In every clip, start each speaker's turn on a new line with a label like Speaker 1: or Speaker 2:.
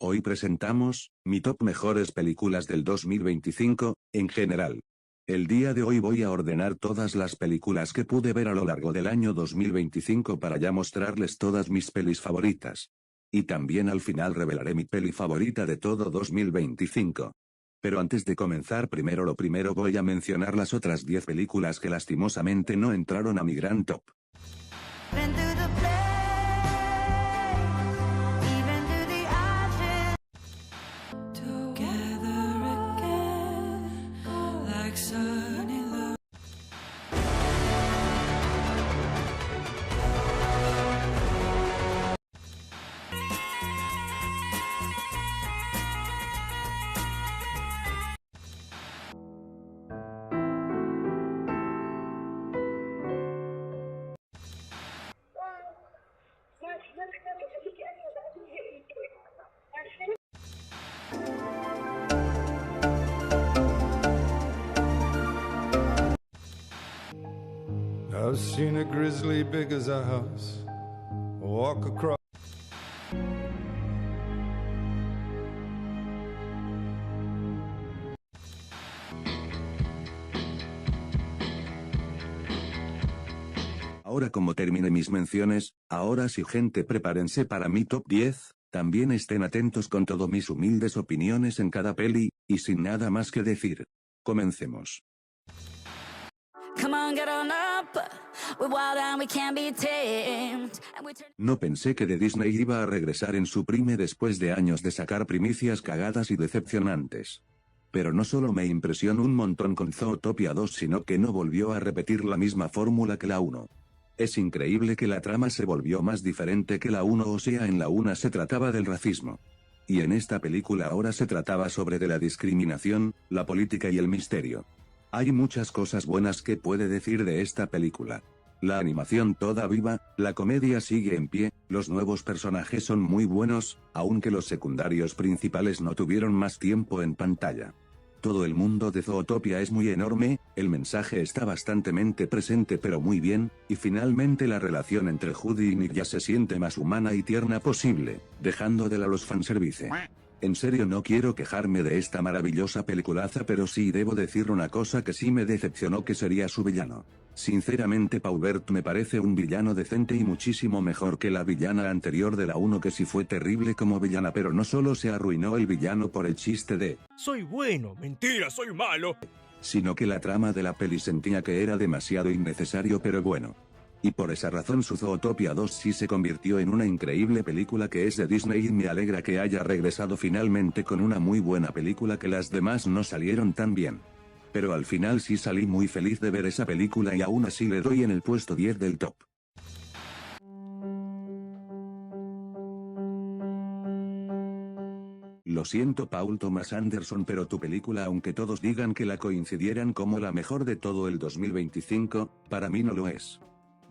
Speaker 1: Hoy presentamos, mi top mejores películas del 2025, en general. El día de hoy voy a ordenar todas las películas que pude ver a lo largo del año 2025 para ya mostrarles todas mis pelis favoritas. Y también al final revelaré mi peli favorita de todo 2025. Pero antes de comenzar lo primero voy a mencionar las otras 10 películas que lastimosamente no entraron a mi gran top.
Speaker 2: I've seen a grizzly big as a house walk across.
Speaker 1: Ahora como termine mis menciones, ahora sí gente prepárense para mi top 10, también estén atentos con todo mis humildes opiniones en cada peli, y sin nada más que decir. Comencemos. No pensé que de Disney iba a regresar en su prime después de años de sacar primicias cagadas y decepcionantes. Pero no solo me impresionó un montón con Zootopia 2, sino que no volvió a repetir la misma fórmula que la 1. Es increíble que la trama se volvió más diferente que la 1, o sea, en la 1 se trataba del racismo. Y en esta película ahora se trataba sobre de la discriminación, la política y el misterio. Hay muchas cosas buenas que puede decir de esta película. La animación toda viva, la comedia sigue en pie, los nuevos personajes son muy buenos, aunque los secundarios principales no tuvieron más tiempo en pantalla. Todo el mundo de Zootopia es muy enorme, el mensaje está bastante presente pero muy bien, y finalmente la relación entre Judy y Nick ya se siente más humana y tierna posible, dejando de lado los fanservice. En serio no quiero quejarme de esta maravillosa peliculaza, pero sí debo decir una cosa que sí me decepcionó, que sería su villano. Sinceramente Paubert me parece un villano decente y muchísimo mejor que la villana anterior de la 1, que sí fue terrible como villana, pero no solo se arruinó el villano por el chiste de
Speaker 3: soy bueno, mentira, soy malo,
Speaker 1: sino que la trama de la peli sentía que era demasiado innecesario, pero bueno. Y por esa razón su Zootopia 2 sí se convirtió en una increíble película que es de Disney, y me alegra que haya regresado finalmente con una muy buena película, que las demás no salieron tan bien. Pero al final sí salí muy feliz de ver esa película, y aún así le doy en el puesto 10 del top. Lo siento Paul Thomas Anderson, pero tu película, aunque todos digan que la coincidieran como la mejor de todo el 2025, para mí no lo es.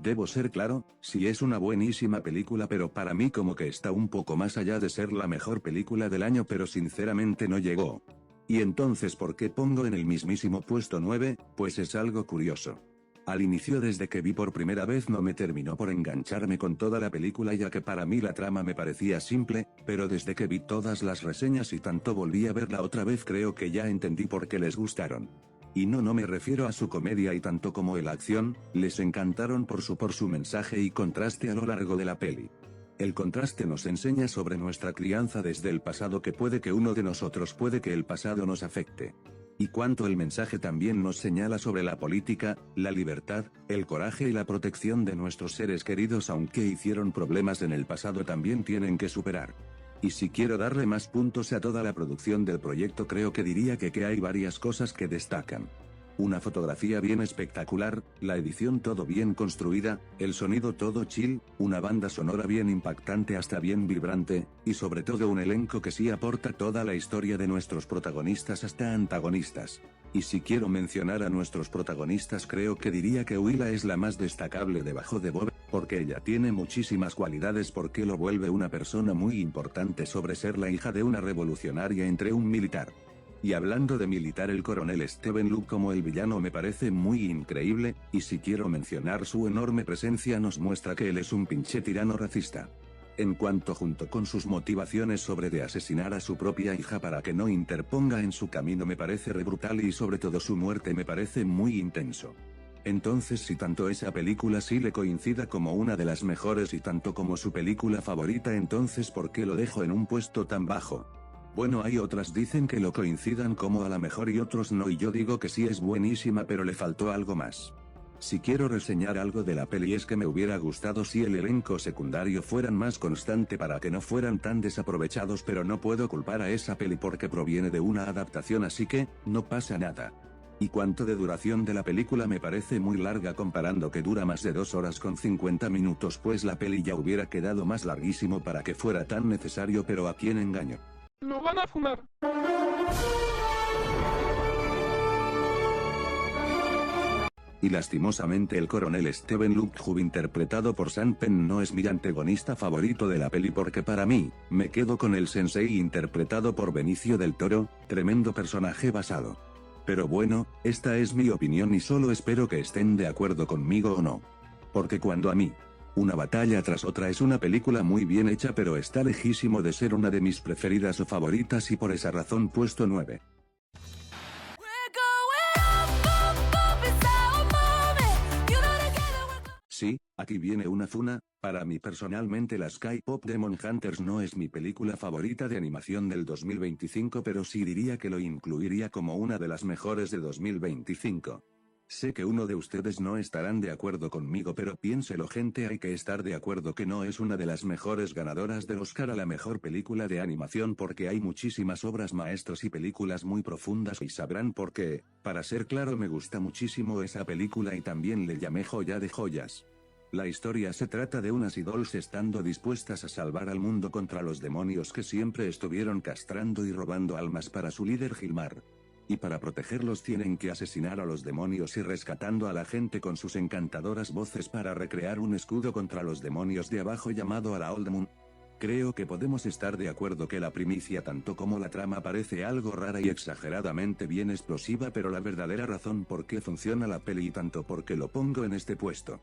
Speaker 1: Debo ser claro, sí es una buenísima película, pero para mí como que está un poco más allá de ser la mejor película del año, pero sinceramente no llegó. Y entonces, ¿por qué pongo en el mismísimo puesto 9? Pues es algo curioso. Al inicio, desde que vi por primera vez, no me terminó por engancharme con toda la película, ya que para mí la trama me parecía simple, pero desde que vi todas las reseñas y tanto volví a verla otra vez, creo que ya entendí por qué les gustaron. Y no me refiero a su comedia y tanto como la acción, les encantaron por su mensaje y contraste a lo largo de la peli. El contraste nos enseña sobre nuestra crianza desde el pasado, que puede que uno de nosotros puede que el pasado nos afecte. Y cuanto el mensaje también nos señala sobre la política, la libertad, el coraje y la protección de nuestros seres queridos, aunque hicieron problemas en el pasado también tienen que superar. Y si quiero darle más puntos a toda la producción del proyecto, creo que diría que hay varias cosas que destacan. Una fotografía bien espectacular, la edición todo bien construida, el sonido todo chill, una banda sonora bien impactante hasta bien vibrante, y sobre todo un elenco que sí aporta toda la historia de nuestros protagonistas hasta antagonistas. Y si quiero mencionar a nuestros protagonistas, creo que diría que Willa es la más destacable debajo de Bob, porque ella tiene muchísimas cualidades, porque lo vuelve una persona muy importante sobre ser la hija de una revolucionaria entre un militar. Y hablando de militar, el coronel Steven Luke como el villano me parece muy increíble, y si quiero mencionar su enorme presencia, nos muestra que él es un pinche tirano racista. En cuanto junto con sus motivaciones sobre de asesinar a su propia hija para que no interponga en su camino me parece re brutal y sobre todo su muerte me parece muy intenso. Entonces si tanto esa película sí le coincida como una de las mejores y tanto como su película favorita entonces ¿por qué lo dejo en un puesto tan bajo? Bueno hay otras dicen que lo coincidan como a la mejor y otros no y yo digo que sí es buenísima pero le faltó algo más. Si quiero reseñar algo de la peli es que me hubiera gustado si el elenco secundario fueran más constante para que no fueran tan desaprovechados pero no puedo culpar a esa peli porque proviene de una adaptación así que, no pasa nada. Y cuanto de duración de la película me parece muy larga comparando que dura más de 2 horas con 50 minutos pues la peli ya hubiera quedado más larguísimo para que fuera tan necesario pero ¿a quién engaño?
Speaker 4: ¡No van a fumar!
Speaker 1: Y lastimosamente el coronel Steven Lockwood interpretado por Sean Penn no es mi antagonista favorito de la peli porque para mí, me quedo con el sensei interpretado por Benicio del Toro, tremendo personaje basado. Pero bueno, esta es mi opinión y solo espero que estén de acuerdo conmigo o no. Porque cuando a mí, una batalla tras otra es una película muy bien hecha pero está lejísimo de ser una de mis preferidas o favoritas y por esa razón puesto 9. Sí, aquí viene una funa, para mí personalmente la Sky Pop Demon Hunters no es mi película favorita de animación del 2025 pero sí diría que lo incluiría como una de las mejores de 2025. Sé que uno de ustedes no estarán de acuerdo conmigo pero piénselo gente hay que estar de acuerdo que no es una de las mejores ganadoras del Oscar a la mejor película de animación porque hay muchísimas obras maestras y películas muy profundas y sabrán por qué, para ser claro me gusta muchísimo esa película y también le llamé joya de joyas. La historia se trata de unas idols estando dispuestas a salvar al mundo contra los demonios que siempre estuvieron castrando y robando almas para su líder Gilmar. Y para protegerlos tienen que asesinar a los demonios y rescatando a la gente con sus encantadoras voces para recrear un escudo contra los demonios de abajo llamado a la Old Moon. Creo que podemos estar de acuerdo que la primicia tanto como la trama parece algo rara y exageradamente bien explosiva pero la verdadera razón por qué funciona la peli y tanto por qué lo pongo en este puesto.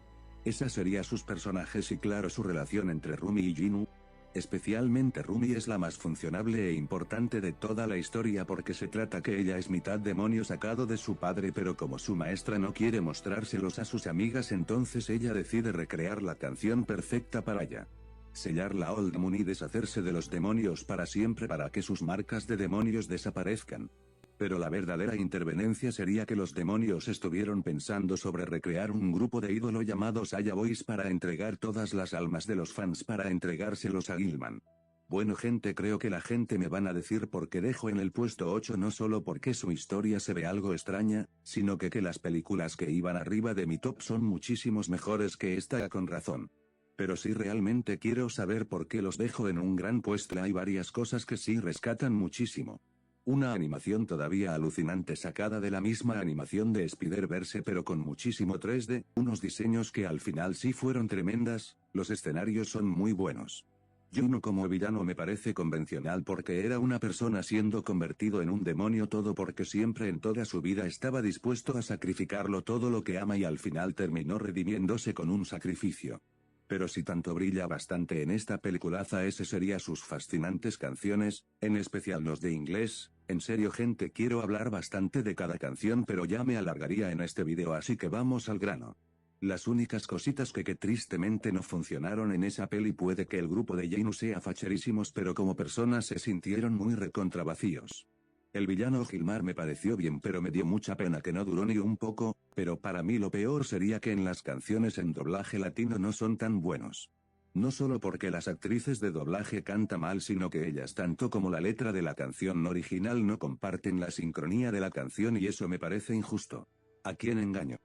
Speaker 1: Esa sería sus personajes y claro su relación entre Rumi y Ginu. Especialmente Rumi es la más funcionable e importante de toda la historia porque se trata que ella es mitad demonio sacado de su padre pero como su maestra no quiere mostrárselos a sus amigas entonces ella decide recrear la canción perfecta para ella. Sellar la Old Moon y deshacerse de los demonios para siempre para que sus marcas de demonios desaparezcan. Pero la verdadera interveniencia sería que los demonios estuvieron pensando sobre recrear un grupo de ídolo llamado Saya Boys para entregar todas las almas de los fans para entregárselos a Gilman. Bueno gente creo que la gente me van a decir por qué dejo en el puesto 8 no solo porque su historia se ve algo extraña, sino que las películas que iban arriba de mi top son muchísimos mejores que esta con razón. Pero si realmente quiero saber por qué los dejo en un gran puesto hay varias cosas que sí rescatan muchísimo. Una animación todavía alucinante sacada de la misma animación de Spider-Verse pero con muchísimo 3D, unos diseños que al final sí fueron tremendas, los escenarios son muy buenos. Juno como villano me parece convencional porque era una persona siendo convertido en un demonio todo porque siempre en toda su vida estaba dispuesto a sacrificarlo todo lo que ama y al final terminó redimiéndose con un sacrificio. Pero si tanto brilla bastante en esta peliculaza ese sería sus fascinantes canciones, en especial los de inglés. En serio gente quiero hablar bastante de cada canción pero ya me alargaría en este video así que vamos al grano. Las únicas cositas que tristemente no funcionaron en esa peli puede que el grupo de Ginu sea facherísimos pero como personas se sintieron muy recontra vacíos. El villano Gilmar me pareció bien pero me dio mucha pena que no duró ni un poco, pero para mí lo peor sería que en las canciones en doblaje latino no son tan buenos. No solo porque las actrices de doblaje cantan mal sino que ellas tanto como la letra de la canción original no comparten la sincronía de la canción y eso me parece injusto. ¿A quién engaño?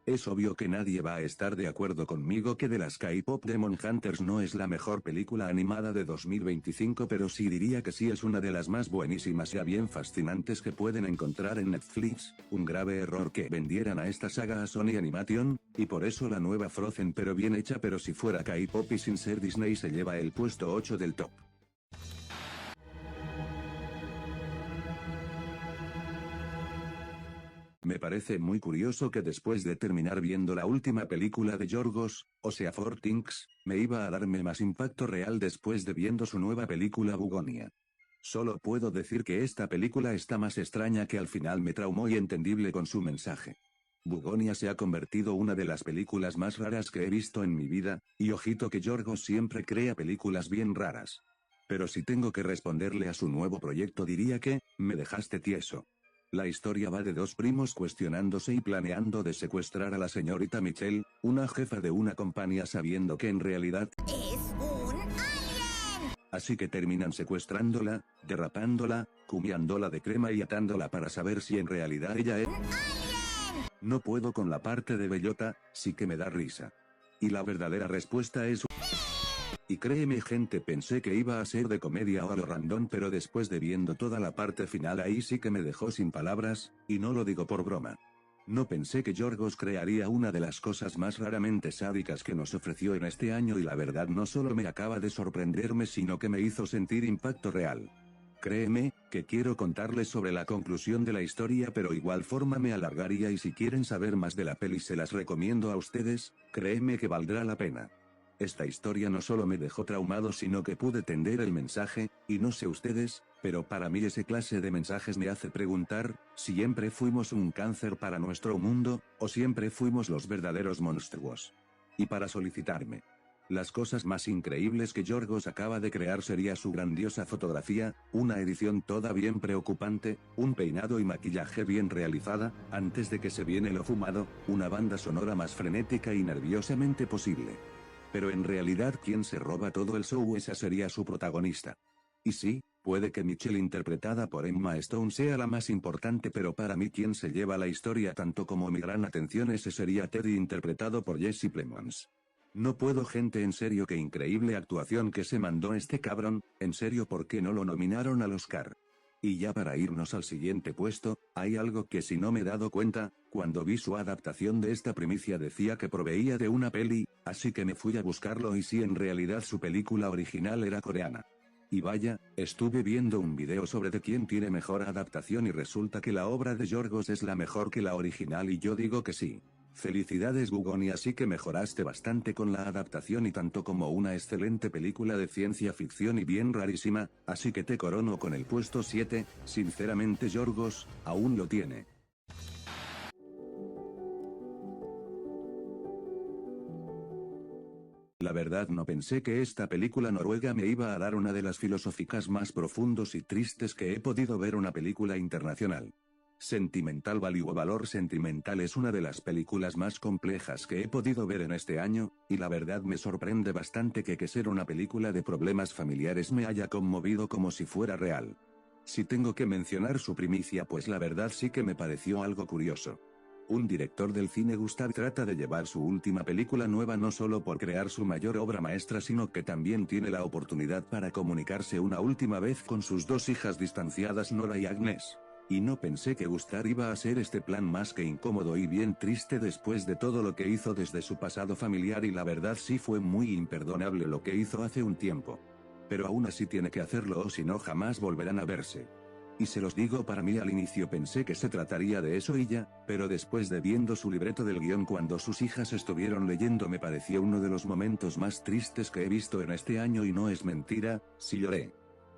Speaker 1: Es obvio que nadie va a estar de acuerdo conmigo que The Last K-Pop Demon Hunters no es la mejor película animada de 2025 pero sí diría que sí es una de las más buenísimas y bien fascinantes que pueden encontrar en Netflix, un grave error que vendieran a esta saga a Sony Animation, y por eso la nueva Frozen pero bien hecha pero si fuera K-Pop y sin ser Disney se lleva el puesto 8 del top. Me parece muy curioso que después de terminar viendo la última película de Yorgos, o sea Four Things, me iba a darme más impacto real después de viendo su nueva película Bugonia. Solo puedo decir que esta película está más extraña que al final me traumó y entendible con su mensaje. Bugonia se ha convertido una de las películas más raras que he visto en mi vida, y ojito que Yorgos siempre crea películas bien raras. Pero si tengo que responderle a su nuevo proyecto diría que, me dejaste tieso. La historia va de dos primos cuestionándose y planeando de secuestrar a la señorita Michelle, una jefa de una compañía sabiendo que en realidad
Speaker 4: ¡es un alien!
Speaker 1: Así que terminan secuestrándola, derrapándola, cumiándola de crema y atándola para saber si en realidad ella es...
Speaker 4: ¡Un alien!
Speaker 1: No puedo con la parte de bellota, sí que me da risa. Y la verdadera respuesta es... Y créeme gente, pensé que iba a ser de comedia o a lo random, pero después de viendo toda la parte final ahí sí que me dejó sin palabras, y no lo digo por broma. No pensé que Yorgos crearía una de las cosas más raramente sádicas que nos ofreció en este año y la verdad no solo me acaba de sorprenderme sino que me hizo sentir impacto real. Créeme, que quiero contarles sobre la conclusión de la historia pero igual forma me alargaría y si quieren saber más de la peli se las recomiendo a ustedes, créeme que valdrá la pena. Esta historia no solo me dejó traumado sino que pude entender el mensaje, y no sé ustedes, pero para mí ese clase de mensajes me hace preguntar, ¿siempre fuimos un cáncer para nuestro mundo, o siempre fuimos los verdaderos monstruos? Y para solicitarme las cosas más increíbles que Yorgos acaba de crear sería su grandiosa fotografía, una edición toda bien preocupante, un peinado y maquillaje bien realizada, antes de que se viene lo fumado, una banda sonora más frenética y nerviosamente posible. Pero en realidad quien se roba todo el show esa sería su protagonista. Y sí, puede que Michelle interpretada por Emma Stone sea la más importante pero para mí quien se lleva la historia tanto como mi gran atención ese sería Teddy interpretado por Jesse Plemons. No puedo gente en serio qué increíble actuación que se mandó este cabrón, en serio ¿por qué no lo nominaron al Oscar? Y ya para irnos al siguiente puesto, hay algo que si no me he dado cuenta, cuando vi su adaptación de esta primicia decía que proveía de una peli, así que me fui a buscarlo y sí en realidad su película original era coreana. Y vaya, estuve viendo un video sobre de quién tiene mejor adaptación y resulta que la obra de Yorgos es la mejor que la original y yo digo que sí. Felicidades Bugonia, así que mejoraste bastante con la adaptación y tanto como una excelente película de ciencia ficción y bien rarísima, así que te corono con el puesto 7, sinceramente Yorgos, aún lo tiene. La verdad no pensé que esta película noruega me iba a dar una de las filosóficas más profundos y tristes que he podido ver una película internacional. Sentimental Value o Valor Sentimental es una de las películas más complejas que he podido ver en este año, y la verdad me sorprende bastante que ser una película de problemas familiares me haya conmovido como si fuera real. Si tengo que mencionar su primicia pues la verdad sí que me pareció algo curioso. Un director del cine Gustav trata de llevar su última película nueva no solo por crear su mayor obra maestra sino que también tiene la oportunidad para comunicarse una última vez con sus dos hijas distanciadas Nora y Agnes. Y no pensé que Gustav iba a ser este plan más que incómodo y bien triste después de todo lo que hizo desde su pasado familiar y la verdad sí fue muy imperdonable lo que hizo hace un tiempo. Pero aún así tiene que hacerlo o si no jamás volverán a verse. Y se los digo, para mí al inicio pensé que se trataría de eso y ya, pero después de viendo su libreto del guión cuando sus hijas estuvieron leyendo me pareció uno de los momentos más tristes que he visto en este año y no es mentira, sí lloré.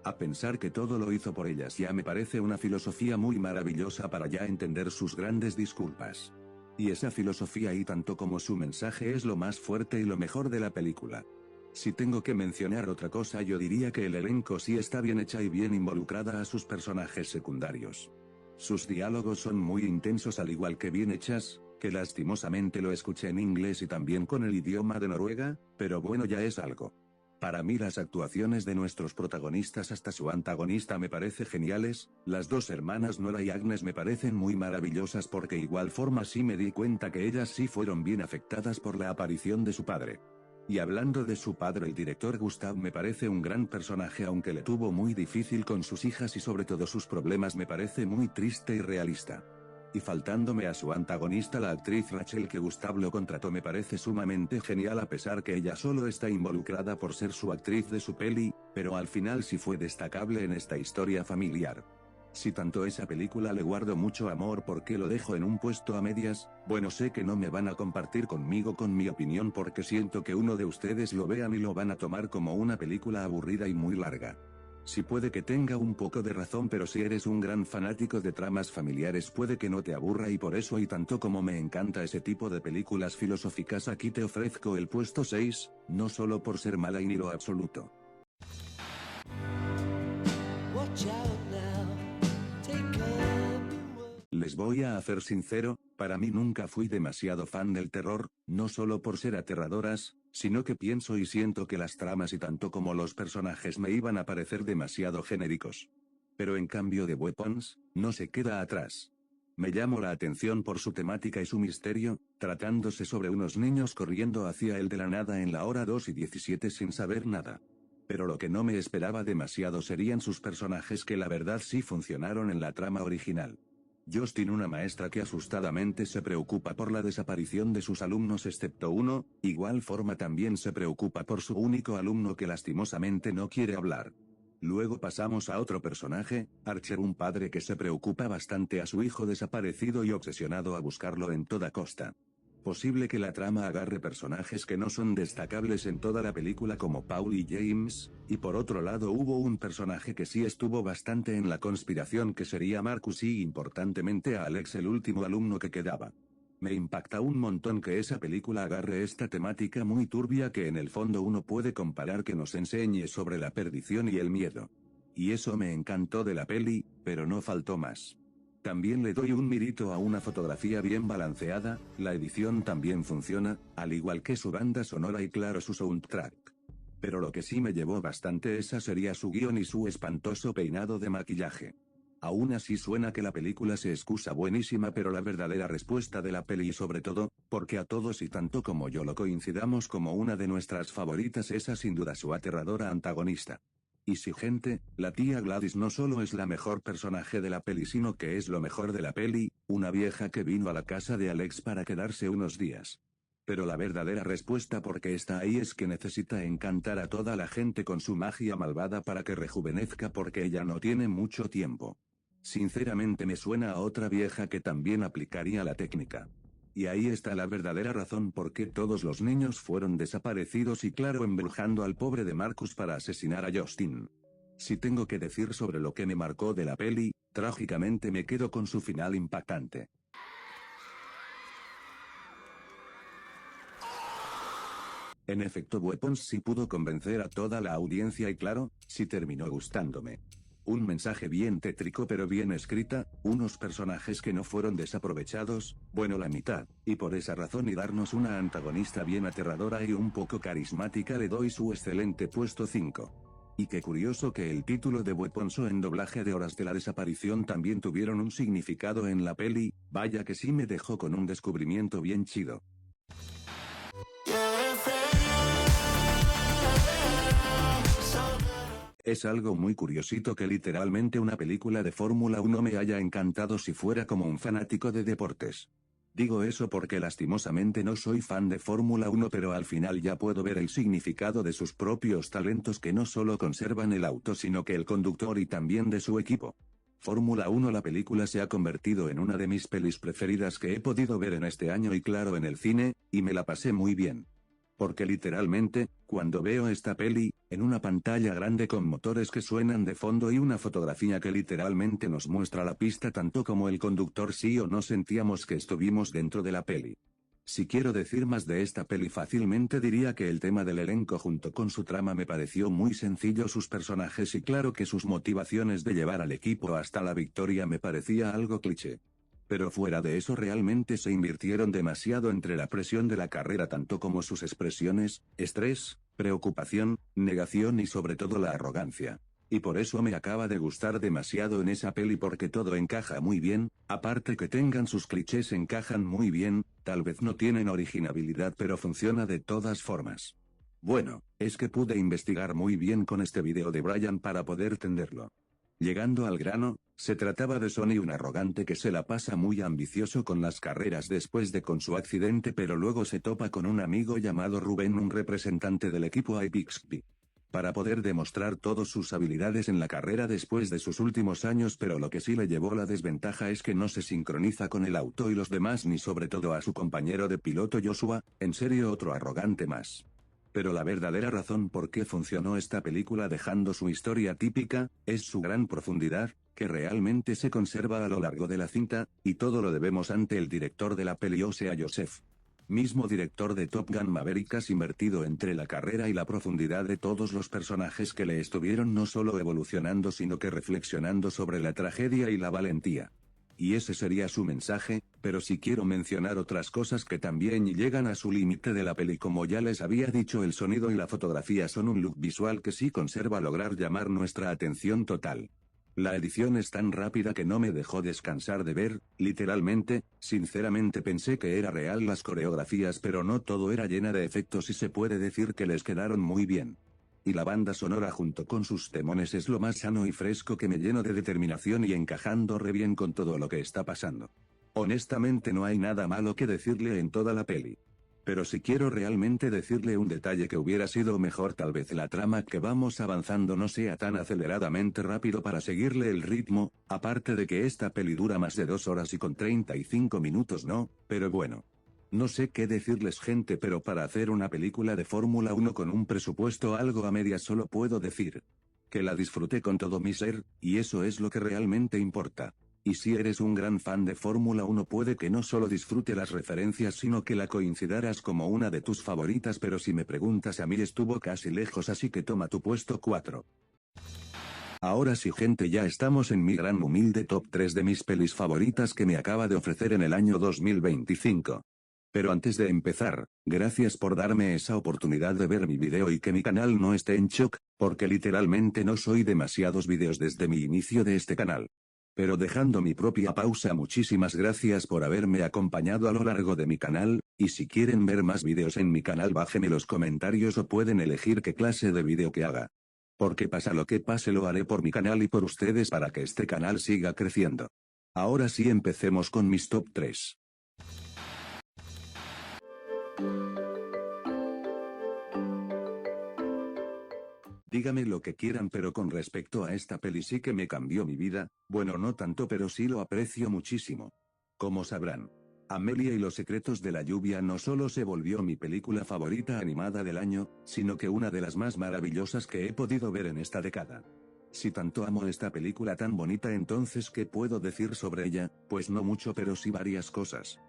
Speaker 1: A pensar que todo lo hizo por ellas ya me parece una filosofía muy maravillosa para ya entender sus grandes disculpas. Y esa filosofía y tanto como su mensaje es lo más fuerte y lo mejor de la película. Si tengo que mencionar otra cosa yo diría que el elenco sí está bien hecha y bien involucrada a sus personajes secundarios. Sus diálogos son muy intensos al igual que bien hechas, que lastimosamente lo escuché en inglés y también con el idioma de Noruega, pero bueno ya es algo. Para mí las actuaciones de nuestros protagonistas hasta su antagonista me parece geniales, las dos hermanas Nora y Agnes me parecen muy maravillosas porque igual forma sí me di cuenta que ellas sí fueron bien afectadas por la aparición de su padre. Y hablando de su padre el director Gustav me parece un gran personaje aunque le tuvo muy difícil con sus hijas y sobre todo sus problemas me parece muy triste y realista. Y faltándome a su antagonista la actriz Rachel que Gustav lo contrató me parece sumamente genial a pesar que ella solo está involucrada por ser su actriz de su peli, pero al final sí fue destacable en esta historia familiar. Si tanto esa película le guardo mucho amor, ¿por qué lo dejo en un puesto a medias? Bueno, sé que no me van a compartir conmigo con mi opinión porque siento que uno de ustedes lo vean y lo van a tomar como una película aburrida y muy larga. Sí, puede que tenga un poco de razón, pero si eres un gran fanático de tramas familiares puede que no te aburra, y por eso, y tanto como me encanta ese tipo de películas filosóficas, aquí te ofrezco el puesto 6, no solo por ser mala y ni lo absoluto. Les voy a hacer sincero, para mí nunca fui demasiado fan del terror, no solo por ser aterradoras, sino que pienso y siento que las tramas y tanto como los personajes me iban a parecer demasiado genéricos. Pero en cambio The Weapons, no se queda atrás. Me llamó la atención por su temática y su misterio, tratándose sobre unos niños corriendo hacia él de la nada en la hora 2:17 sin saber nada. Pero lo que no me esperaba demasiado serían sus personajes, que la verdad sí funcionaron en la trama original. Justin, una maestra que asustadamente se preocupa por la desaparición de sus alumnos excepto uno, igual forma también se preocupa por su único alumno que lastimosamente no quiere hablar. Luego pasamos a otro personaje, Archer, un padre que se preocupa bastante a su hijo desaparecido y obsesionado a buscarlo en toda costa. Posible que la trama agarre personajes que no son destacables en toda la película como Paul y James, y por otro lado hubo un personaje que sí estuvo bastante en la conspiración, que sería Marcus, y importantemente a Alex, el último alumno que quedaba. Me impacta un montón que esa película agarre esta temática muy turbia que en el fondo uno puede comparar, que nos enseñe sobre la perdición y el miedo. Y eso me encantó de la peli, pero no faltó más. También le doy un mirito a una fotografía bien balanceada, la edición también funciona, al igual que su banda sonora y claro su soundtrack. Pero lo que sí me llevó bastante esa sería su guión y su espantoso peinado de maquillaje. Aún así suena que la película se excusa buenísima, pero la verdadera respuesta de la peli, y sobre todo, porque a todos y tanto como yo lo coincidamos como una de nuestras favoritas, esa sin duda su aterradora antagonista. Y sí, gente, la tía Gladys no solo es la mejor personaje de la peli, sino que es lo mejor de la peli, una vieja que vino a la casa de Alex para quedarse unos días. Pero la verdadera respuesta por qué está ahí es que necesita encantar a toda la gente con su magia malvada para que rejuvenezca, porque ella no tiene mucho tiempo. Sinceramente me suena a otra vieja que también aplicaría la técnica. Y ahí está la verdadera razón por qué todos los niños fueron desaparecidos, y claro, embrujando al pobre de Marcus para asesinar a Justin. Si tengo que decir sobre lo que me marcó de la peli, trágicamente me quedo con su final impactante. En efecto, Weapons sí pudo convencer a toda la audiencia y claro, sí terminó gustándome. Un mensaje bien tétrico pero bien escrita, unos personajes que no fueron desaprovechados, bueno, la mitad, y por esa razón y darnos una antagonista bien aterradora y un poco carismática le doy su excelente puesto 5. Y qué curioso que el título de Weapons o en doblaje de Horas de la Desaparición también tuvieron un significado en la peli, vaya que sí me dejó con un descubrimiento bien chido. Es algo muy curiosito que literalmente una película de Fórmula 1 me haya encantado si fuera como un fanático de deportes. Digo eso porque lastimosamente no soy fan de Fórmula 1, pero al final ya puedo ver el significado de sus propios talentos, que no solo conservan el auto sino que el conductor y también de su equipo. Fórmula 1, la película, se ha convertido en una de mis pelis preferidas que he podido ver en este año y claro en el cine, y me la pasé muy bien. Porque literalmente, cuando veo esta peli, en una pantalla grande con motores que suenan de fondo y una fotografía que literalmente nos muestra la pista tanto como el conductor, sí o no sentíamos que estuvimos dentro de la peli. Si quiero decir más de esta peli, fácilmente diría que el tema del elenco junto con su trama me pareció muy sencillo, sus personajes y claro que sus motivaciones de llevar al equipo hasta la victoria me parecía algo cliché. Pero fuera de eso realmente se invirtieron demasiado entre la presión de la carrera tanto como sus expresiones, estrés, preocupación, negación y sobre todo la arrogancia. Y por eso me acaba de gustar demasiado en esa peli, porque todo encaja muy bien, aparte que tengan sus clichés encajan muy bien, tal vez no tienen originalidad pero funciona de todas formas. Bueno, es que pude investigar muy bien con este video de Brian para poder entenderlo. Llegando al grano, se trataba de Sonny, un arrogante que se la pasa muy ambicioso con las carreras después de con su accidente, pero luego se topa con un amigo llamado Rubén, un representante del equipo iBixby. para poder demostrar todas sus habilidades en la carrera después de sus últimos años, pero lo que sí le llevó la desventaja es que no se sincroniza con el auto y los demás ni sobre todo a su compañero de piloto Joshua, en serio otro arrogante más. Pero la verdadera razón por qué funcionó esta película dejando su historia típica, es su gran profundidad, que realmente se conserva a lo largo de la cinta, y todo lo debemos ante el director de la peli, o sea Joseph. Mismo director de Top Gun Maverick, has invertido entre la carrera y la profundidad de todos los personajes que le estuvieron no solo evolucionando sino que reflexionando sobre la tragedia y la valentía. Y ese sería su mensaje, pero si quiero mencionar otras cosas que también llegan a su límite de la peli, como ya les había dicho, el sonido y la fotografía son un look visual que sí conserva lograr llamar nuestra atención total. La edición es tan rápida que no me dejó descansar de ver, literalmente, sinceramente pensé que era real las coreografías, pero no todo era llena de efectos y se puede decir que les quedaron muy bien. Y la banda sonora junto con sus temones es lo más sano y fresco que me lleno de determinación y encajando re bien con todo lo que está pasando. Honestamente no hay nada malo que decirle en toda la peli. Pero si quiero realmente decirle un detalle que hubiera sido mejor, tal vez la trama que vamos avanzando no sea tan aceleradamente rápido para seguirle el ritmo, aparte de que esta peli dura más de 2 horas y con 35 minutos no, pero bueno. No sé qué decirles gente, pero para hacer una película de Fórmula 1 con un presupuesto algo a medias solo puedo decir que la disfruté con todo mi ser, y eso es lo que realmente importa. Y si eres un gran fan de Fórmula 1 puede que no solo disfrute las referencias sino que la consideras como una de tus favoritas, pero si me preguntas a mí estuvo casi lejos, así que toma tu puesto 4. Ahora sí gente, ya estamos en mi gran humilde top 3 de mis pelis favoritas que me acaba de ofrecer en el año 2025. Pero antes de empezar, gracias por darme esa oportunidad de ver mi video y que mi canal no esté en shock, porque literalmente no soy demasiados videos desde mi inicio de este canal. Pero dejando mi propia pausa, muchísimas gracias por haberme acompañado a lo largo de mi canal, y si quieren ver más videos en mi canal bájenme los comentarios o pueden elegir qué clase de video que haga. Porque pasa lo que pase lo haré por mi canal y por ustedes para que este canal siga creciendo. Ahora sí, empecemos con mis top 3. Dígame lo que quieran, pero con respecto a esta peli sí que me cambió mi vida, bueno no tanto pero sí lo aprecio muchísimo. Como sabrán, Amelia y los secretos de la lluvia no solo se volvió mi película favorita animada del año, sino que una de las más maravillosas que he podido ver en esta década. Si tanto amo esta película tan bonita, entonces ¿qué puedo decir sobre ella? Pues no mucho, pero sí varias cosas.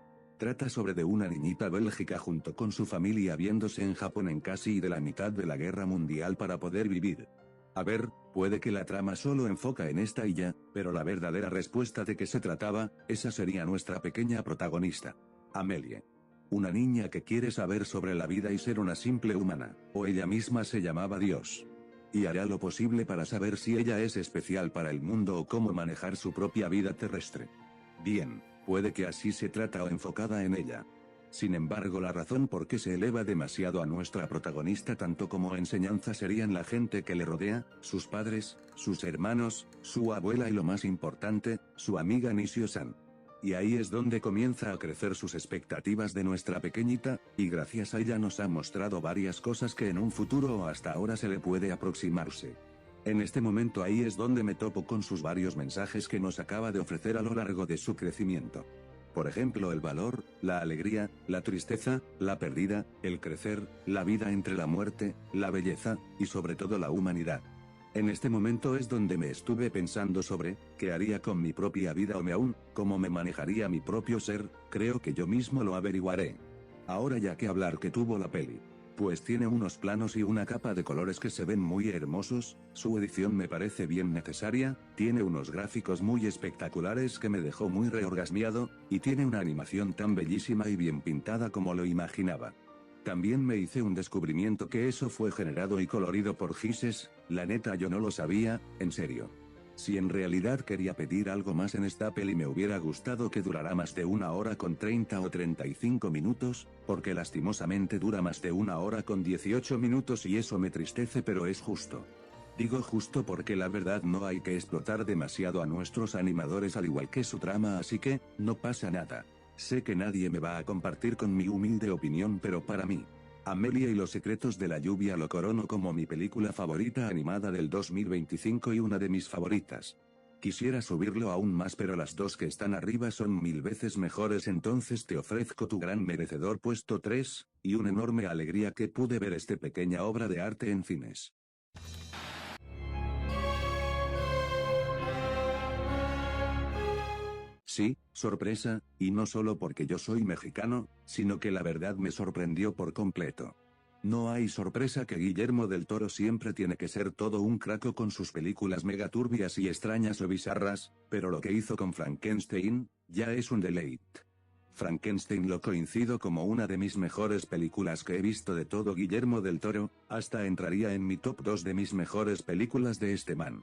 Speaker 1: Trata sobre de una niñita bélgica junto con su familia viéndose en Japón en casi de la mitad de la guerra mundial para poder vivir. A ver, puede que la trama solo enfoca en esta y ya, pero la verdadera respuesta de qué se trataba, esa sería nuestra pequeña protagonista, Amelie. Una niña que quiere saber sobre la vida y ser una simple humana, o ella misma se llamaba Dios. Y hará lo posible para saber si ella es especial para el mundo o cómo manejar su propia vida terrestre. Bien. Puede que así se trata o enfocada en ella. Sin embargo, la razón por qué se eleva demasiado a nuestra protagonista tanto como enseñanza serían la gente que le rodea, sus padres, sus hermanos, su abuela y lo más importante, su amiga Nishio-san. Y ahí es donde comienza a crecer sus expectativas de nuestra pequeñita, y gracias a ella nos ha mostrado varias cosas que en un futuro o hasta ahora se le puede aproximarse. En este momento ahí es donde me topo con sus varios mensajes que nos acaba de ofrecer a lo largo de su crecimiento. Por ejemplo, el valor, la alegría, la tristeza, la pérdida, el crecer, la vida entre la muerte, la belleza, y sobre todo la humanidad. En este momento es donde me estuve pensando sobre, ¿qué haría con mi propia vida o aún, cómo me manejaría mi propio ser? Creo que yo mismo lo averiguaré. Ahora ya que hablar que tuvo la peli. Pues tiene unos planos y una capa de colores que se ven muy hermosos, su edición me parece bien necesaria, tiene unos gráficos muy espectaculares que me dejó muy reorgasmiado, y tiene una animación tan bellísima y bien pintada como lo imaginaba. También me hice un descubrimiento que eso fue generado y colorido por Gises, la neta yo no lo sabía, en serio. Si en realidad quería pedir algo más en esta peli me hubiera gustado que durara más de 1 hora con 30 o 35 minutos, porque lastimosamente dura más de 1 hora con 18 minutos y eso me tristece, pero es justo. Digo justo porque la verdad no hay que explotar demasiado a nuestros animadores al igual que su trama, así que, no pasa nada. Sé que nadie me va a compartir con mi humilde opinión, pero para mí, Amelia y los secretos de la lluvia lo corono como mi película favorita animada del 2025 y una de mis favoritas. Quisiera subirlo aún más, pero las dos que están arriba son 1000 veces mejores, entonces te ofrezco tu gran merecedor puesto 3, y una enorme alegría que pude ver esta pequeña obra de arte en cines. Sí, sorpresa, y no solo porque yo soy mexicano, sino que la verdad me sorprendió por completo. No hay sorpresa que Guillermo del Toro siempre tiene que ser todo un craco con sus películas megaturbias y extrañas o bizarras, pero lo que hizo con Frankenstein, ya es un deleite. Frankenstein lo coincido como una de mis mejores películas que he visto de todo Guillermo del Toro, hasta entraría en mi top 2 de mis mejores películas de este man.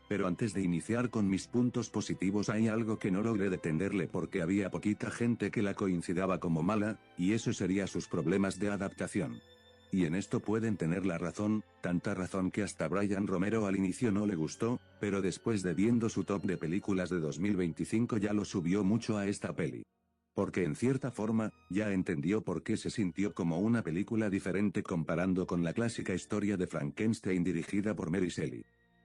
Speaker 1: Pero antes de iniciar con mis puntos positivos, hay algo que no logré detenerle porque había poquita gente que la coincidaba como mala, y eso sería sus problemas de adaptación. Y en esto pueden tener la razón, tanta razón que hasta Brian Romero al inicio no le gustó, pero después de viendo su top de películas de 2025 ya lo subió mucho a esta peli. Porque en cierta forma, ya entendió por qué se sintió como una película diferente comparando con la clásica historia de Frankenstein dirigida por Mary Shelley.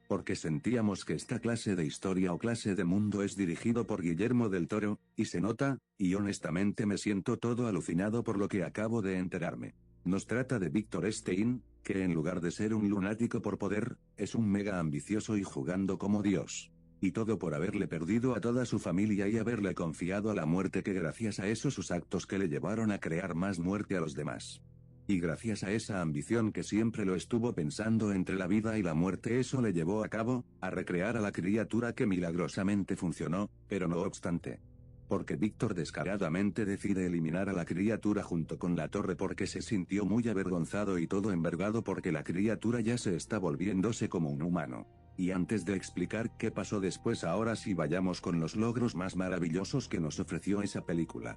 Speaker 1: Porque sentíamos que esta clase de historia o clase de mundo es dirigido por Guillermo del Toro, y se nota, y honestamente me siento todo alucinado por lo que acabo de enterarme. Nos trata de Victor Stein, que en lugar de ser un lunático por poder, es un mega ambicioso y jugando como Dios. Y todo por haberle perdido a toda su familia y haberle confiado a la muerte, que gracias a eso sus actos que le llevaron a crear más muerte a los demás. Y gracias a esa ambición que siempre lo estuvo pensando entre la vida y la muerte, eso le llevó a cabo, a recrear a la criatura que milagrosamente funcionó, pero no obstante. Porque Víctor descaradamente decide eliminar a la criatura junto con la torre porque se sintió muy avergonzado y todo envergado porque la criatura ya se está volviéndose como un humano. Y antes de explicar qué pasó después, ahora sí vayamos con los logros más maravillosos que nos ofreció esa película.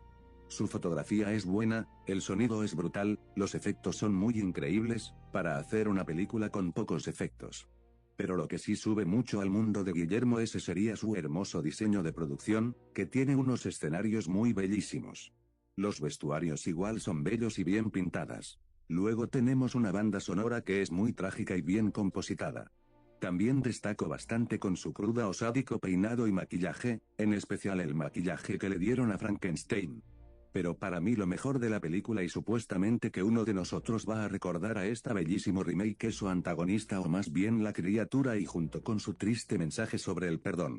Speaker 1: Su fotografía es buena, el sonido es brutal, los efectos son muy increíbles, para hacer una película con pocos efectos. Pero lo que sí sube mucho al mundo de Guillermo ese sería su hermoso diseño de producción, que tiene unos escenarios muy bellísimos. Los vestuarios igual son bellos y bien pintadas. Luego tenemos una banda sonora que es muy trágica y bien compositada. También destaco bastante con su cruda o sádico peinado y maquillaje, en especial el maquillaje que le dieron a Frankenstein. Pero para mí lo mejor de la película, y supuestamente que uno de nosotros va a recordar a esta bellísimo remake, es su antagonista o más bien la criatura, y junto con su triste mensaje sobre el perdón.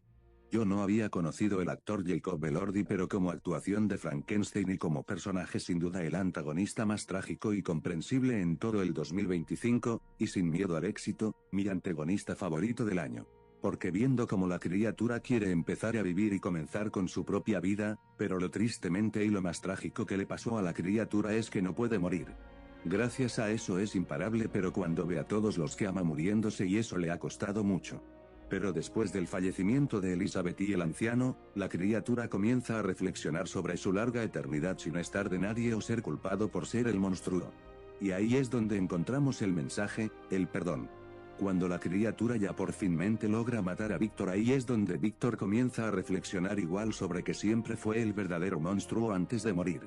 Speaker 1: Yo no había conocido el actor Jacob Elordi, pero como actuación de Frankenstein y como personaje sin duda el antagonista más trágico y comprensible en todo el 2025, y sin miedo al éxito, mi antagonista favorito del año. Porque viendo cómo la criatura quiere empezar a vivir y comenzar con su propia vida, pero lo tristemente y lo más trágico que le pasó a la criatura es que no puede morir. Gracias a eso es imparable, pero cuando ve a todos los que ama muriéndose, y eso le ha costado mucho. Pero después del fallecimiento de Elizabeth y el anciano, la criatura comienza a reflexionar sobre su larga eternidad sin estar de nadie o ser culpado por ser el monstruo. Y ahí es donde encontramos el mensaje, el perdón. Cuando la criatura ya por finmente logra matar a Víctor, ahí es donde Víctor comienza a reflexionar igual sobre que siempre fue el verdadero monstruo antes de morir.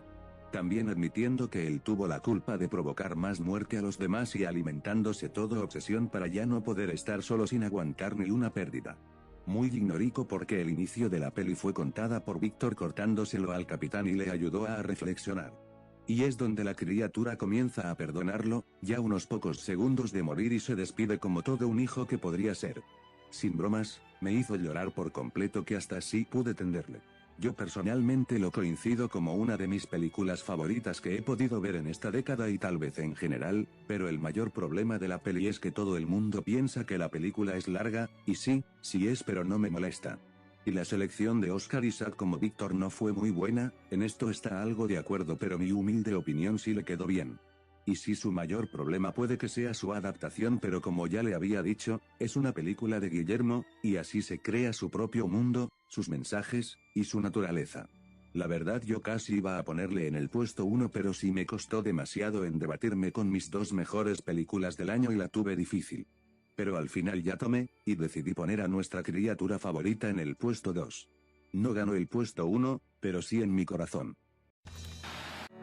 Speaker 1: También admitiendo que él tuvo la culpa de provocar más muerte a los demás y alimentándose todo obsesión para ya no poder estar solo sin aguantar ni una pérdida. Muy ignorico porque el inicio de la peli fue contada por Víctor cortándoselo al capitán y le ayudó a reflexionar. Y es donde la criatura comienza a perdonarlo, ya unos pocos segundos de morir, y se despide como todo un hijo que podría ser. Sin bromas, me hizo llorar por completo, que hasta así pude tenderle. Yo personalmente lo coincido como una de mis películas favoritas que he podido ver en esta década y tal vez en general, pero el mayor problema de la peli es que todo el mundo piensa que la película es larga, y sí es, pero no me molesta. Y la selección de Oscar Isaac como Víctor no fue muy buena, en esto está algo de acuerdo, pero mi humilde opinión sí le quedó bien. Y sí, su mayor problema puede que sea su adaptación, pero como ya le había dicho, es una película de Guillermo, y así se crea su propio mundo, sus mensajes, y su naturaleza. La verdad, yo casi iba a ponerle en el puesto 1, pero sí me costó demasiado en debatirme con mis dos mejores películas del año y la tuve difícil. Pero al final ya tomé, y decidí poner a nuestra criatura favorita en el puesto 2. No ganó el puesto 1, pero sí en mi corazón.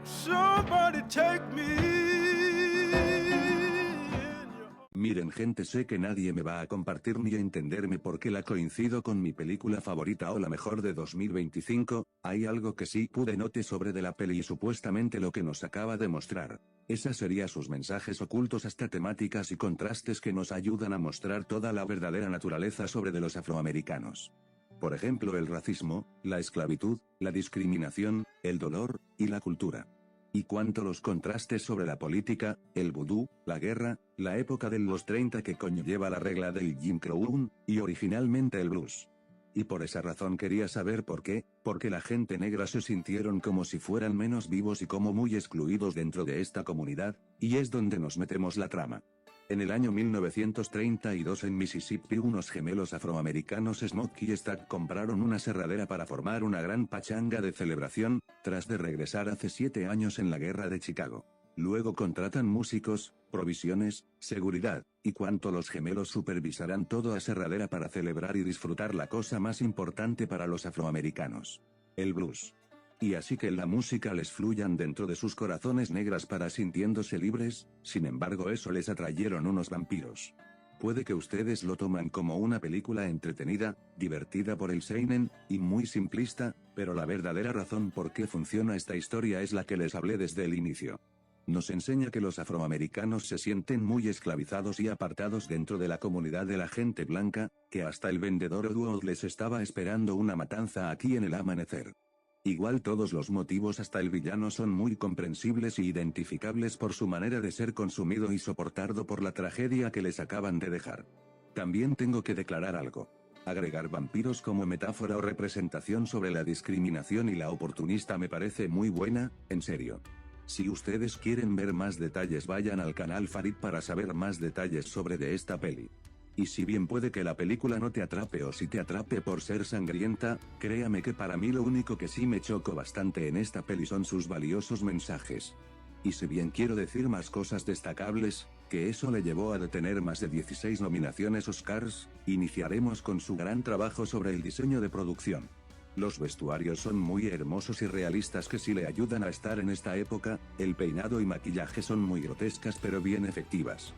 Speaker 2: Somebody take me
Speaker 1: Miren gente, sé que nadie me va a compartir ni a entenderme porque la coincido con mi película favorita o la mejor de 2025, hay algo que sí pude notar sobre de la peli y supuestamente lo que nos acaba de mostrar. Esa sería sus mensajes ocultos hasta temáticas y contrastes que nos ayudan a mostrar toda la verdadera naturaleza sobre de los afroamericanos. Por ejemplo, el racismo, la esclavitud, la discriminación, el dolor, y la cultura. Y cuanto los contrastes sobre la política, el vudú, la guerra, la época de los 30 que conlleva la regla del Jim Crow, y originalmente el blues. Y por esa razón quería saber por qué, porque la gente negra se sintieron como si fueran menos vivos y como muy excluidos dentro de esta comunidad, y es donde nos metemos la trama. En el año 1932 en Mississippi unos gemelos afroamericanos Smokey y Stack compraron una aserradera para formar una gran pachanga de celebración, tras de regresar hace 7 años en la guerra de Chicago. Luego contratan músicos, provisiones, seguridad, y cuanto los gemelos supervisarán todo aserradera para celebrar y disfrutar la cosa más importante para los afroamericanos. El blues. Y así que la música les fluyan dentro de sus corazones negras para sintiéndose libres, sin embargo eso les atrayeron unos vampiros. Puede que ustedes lo toman como una película entretenida, divertida por el seinen, y muy simplista, pero la verdadera razón por qué funciona esta historia es la que les hablé desde el inicio. Nos enseña que los afroamericanos se sienten muy esclavizados y apartados dentro de la comunidad de la gente blanca, que hasta el vendedor Oduo les estaba esperando una matanza aquí en el amanecer. Igual todos los motivos hasta el villano son muy comprensibles y identificables por su manera de ser consumido y soportado por la tragedia que les acaban de dejar. También tengo que declarar algo. Agregar vampiros como metáfora o representación sobre la discriminación y la oportunista me parece muy buena, en serio. Si ustedes quieren ver más detalles vayan al canal Farid para saber más detalles sobre de esta peli. Y si bien puede que la película no te atrape o si te atrape por ser sangrienta, créame que para mí lo único que sí me chocó bastante en esta peli son sus valiosos mensajes. Y si bien quiero decir más cosas destacables, que eso le llevó a tener más de 16 nominaciones Oscars, iniciaremos con su gran trabajo sobre el diseño de producción. Los vestuarios son muy hermosos y realistas que sí le ayudan a estar en esta época, el peinado y maquillaje son muy grotescas pero bien efectivas.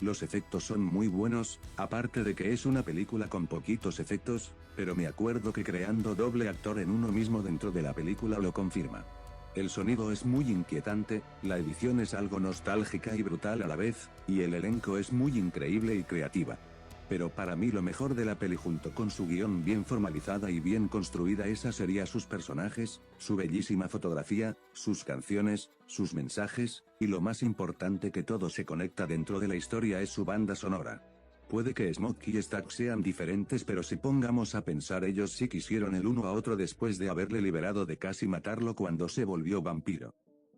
Speaker 1: Los efectos son muy buenos, aparte de que es una película con poquitos efectos, pero me acuerdo que creando doble actor en uno mismo dentro de la película lo confirma. El sonido es muy inquietante, la edición es algo nostálgica y brutal a la vez, y el elenco es muy increíble y creativa. Pero para mí lo mejor de la peli junto con su guión bien formalizada y bien construida esa sería sus personajes, su bellísima fotografía, sus canciones, sus mensajes, y lo más importante que todo se conecta dentro de la historia es su banda sonora. Puede que Smokey y Stack sean diferentes pero si pongamos a pensar ellos sí quisieron el uno a otro después de haberle liberado de casi matarlo cuando se volvió vampiro.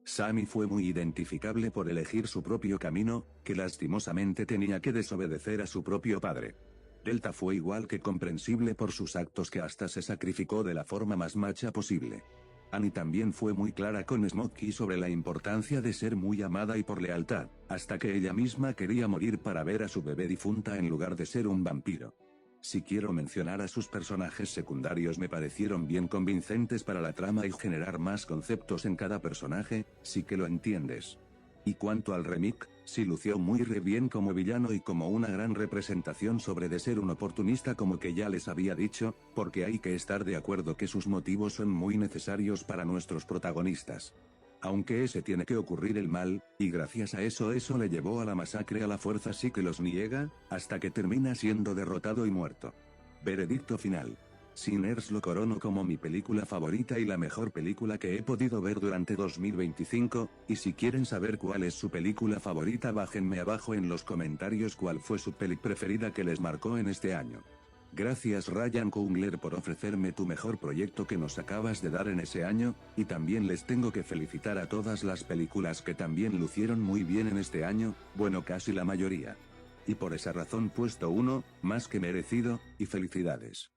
Speaker 1: Sammy fue muy identificable por elegir su propio camino, que lastimosamente tenía que desobedecer a su propio padre. Delta fue igual que comprensible por sus actos que hasta se sacrificó de la forma más macha posible. Annie también fue muy clara con Smokey sobre la importancia de ser muy amada y por lealtad, hasta que ella misma quería morir para ver a su bebé difunta en lugar de ser un vampiro. Si quiero mencionar a sus personajes secundarios me parecieron bien convincentes para la trama y generar más conceptos en cada personaje, sí que lo entiendes. Y cuanto al remake, sí lució muy re bien como villano y como una gran representación sobre de ser un oportunista como que ya les había dicho, porque hay que estar de acuerdo que sus motivos son muy necesarios para nuestros protagonistas. Aunque ese tiene que ocurrir el mal, y gracias a eso le llevó a la masacre a la fuerza sí que los niega, hasta que termina siendo derrotado y muerto. Veredicto final. Sinners lo corono como mi película favorita y la mejor película que he podido ver durante 2025, y si quieren saber cuál es su película favorita bájenme abajo en los comentarios cuál fue su peli preferida que les marcó en este año. Gracias Ryan Coogler por ofrecerme tu mejor proyecto que nos acabas de dar en ese año, y también les tengo que felicitar a todas las películas que también lucieron muy bien en este año, bueno casi la mayoría. Y por esa razón puesto 1, más que merecido, y felicidades.